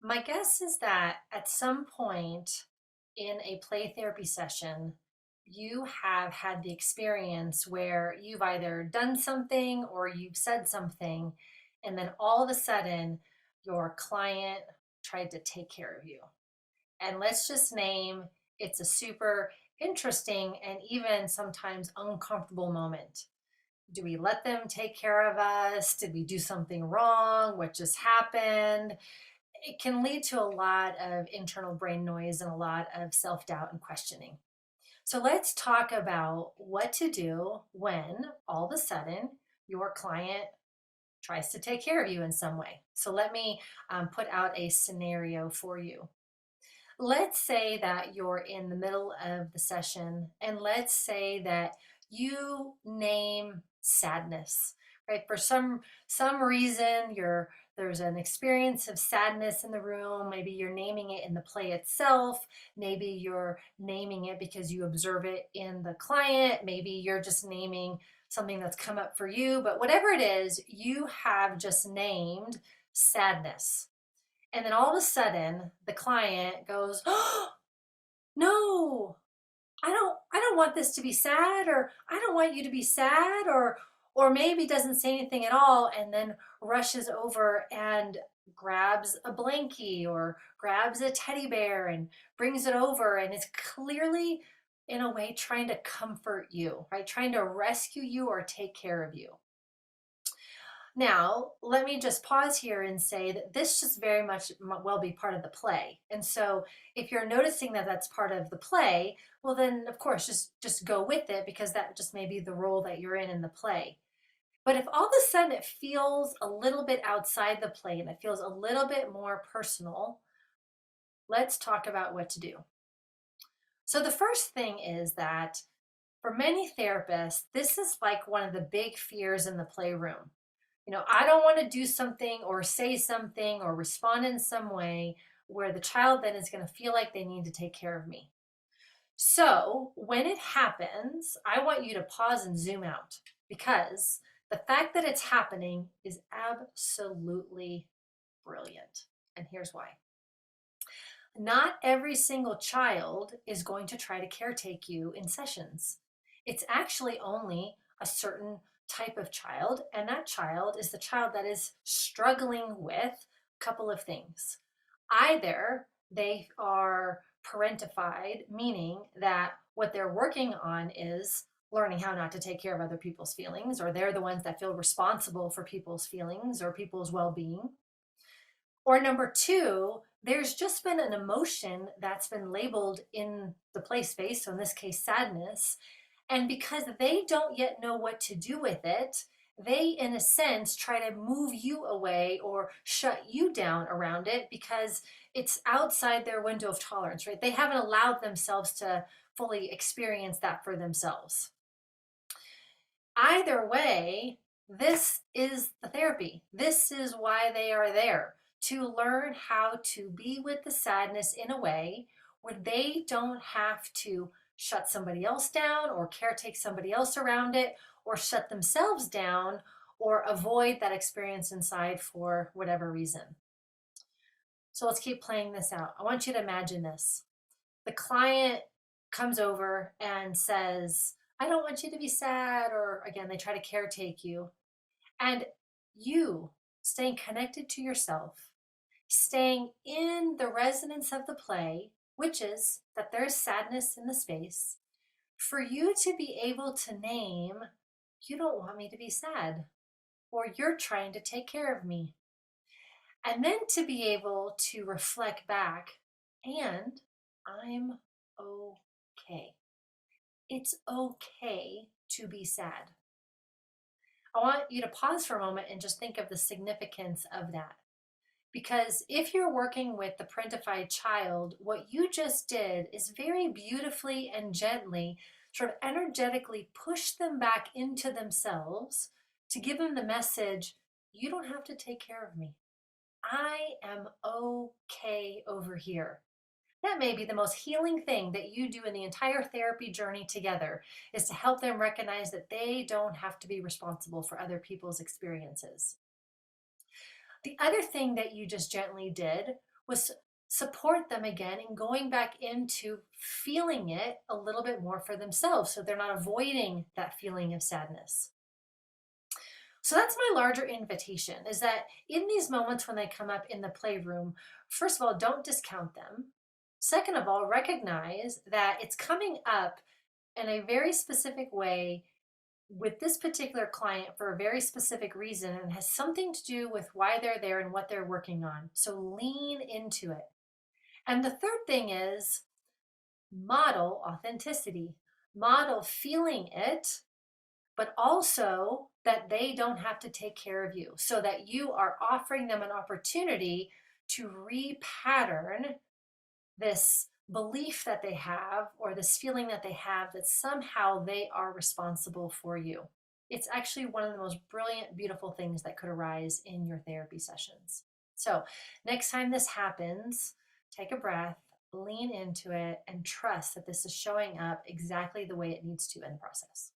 My guess is that at some point in a play therapy session, you have had the experience where you've either done something or you've said something, and then all of a sudden your client tried to take care of you. And let's just name it's a super interesting and even sometimes uncomfortable moment. Do we let them take care of us? Did we do something wrong? What just happened? It can lead to a lot of internal brain noise and a lot of self doubt and questioning. So let's talk about what to do when all of a sudden your client tries to take care of you in some way. So let me put out a scenario for you. Let's say that you're in the middle of the session, and let's say that you name sadness, right? For some reason there's an experience of sadness in the room. Maybe you're naming it in the play itself. Maybe you're naming it because you observe it in the client. Maybe you're just naming something that's come up for you. But whatever it is, you have just named sadness. And then all of a sudden, the client goes, "Oh, no, I don't want this to be sad, or I don't want you to be sad," or maybe doesn't say anything at all and then rushes over and grabs a blankie or grabs a teddy bear and brings it over and is clearly in a way trying to comfort you, right? Trying to rescue you or take care of you. Now, let me just pause here and say that this just very much well be part of the play. And so if you're noticing that that's part of the play, well then of course just go with it because that just may be the role that you're in the play. But if all of a sudden it feels a little bit outside the play and it feels a little bit more personal, let's talk about what to do. So the first thing is that for many therapists, this is like one of the big fears in the playroom. I don't want to do something or say something or respond in some way where the child then is going to feel like they need to take care of me. So when it happens, I want you to pause and zoom out because the fact that it's happening is absolutely brilliant. And here's why. Not every single child is going to try to caretake you in sessions. It's actually only a certain type of child, and that child is the child that is struggling with a couple of things. Either they are parentified, meaning that what they're working on is learning how not to take care of other people's feelings, or they're the ones that feel responsible for people's feelings or people's well being. Or number two, there's just been an emotion that's been labeled in the play space, so in this case, sadness. And because they don't yet know what to do with it, they, in a sense, try to move you away or shut you down around it because it's outside their window of tolerance, right? They haven't allowed themselves to fully experience that for themselves. Either way, this is the therapy. This is why they are there to learn how to be with the sadness in a way where they don't have to shut somebody else down or caretake somebody else around it or shut themselves down or avoid that experience inside for whatever reason. So let's keep playing this out. I want you to imagine this. The client comes over and says, "I don't want you to be sad," or again, they try to caretake you. And you staying connected to yourself, staying in the resonance of the play, which is that there's sadness in the space, for you to be able to name, "You don't want me to be sad," or "You're trying to take care of me." And then to be able to reflect back, and I'm okay. It's okay to be sad. I want you to pause for a moment and just think of the significance of that. Because if you're working with the parentified child, what you just did is very beautifully and gently, sort of energetically push them back into themselves to give them the message, "You don't have to take care of me. I am okay over here." That may be the most healing thing that you do in the entire therapy journey together is to help them recognize that they don't have to be responsible for other people's experiences. The other thing that you just gently did was support them again in going back into feeling it a little bit more for themselves so they're not avoiding that feeling of sadness. So that's my larger invitation, is that in these moments when they come up in the playroom, first of all, don't discount them. Second of all, recognize that it's coming up in a very specific way with this particular client for a very specific reason and has something to do with why they're there and what they're working on. So lean into it. And the third thing is model authenticity, model feeling it, but also that they don't have to take care of you, so that you are offering them an opportunity to repattern this belief that they have or this feeling that they have that somehow they are responsible for you. It's actually one of the most brilliant, beautiful things that could arise in your therapy sessions. So, next time this happens, take a breath, lean into it, and trust that this is showing up exactly the way it needs to in the process.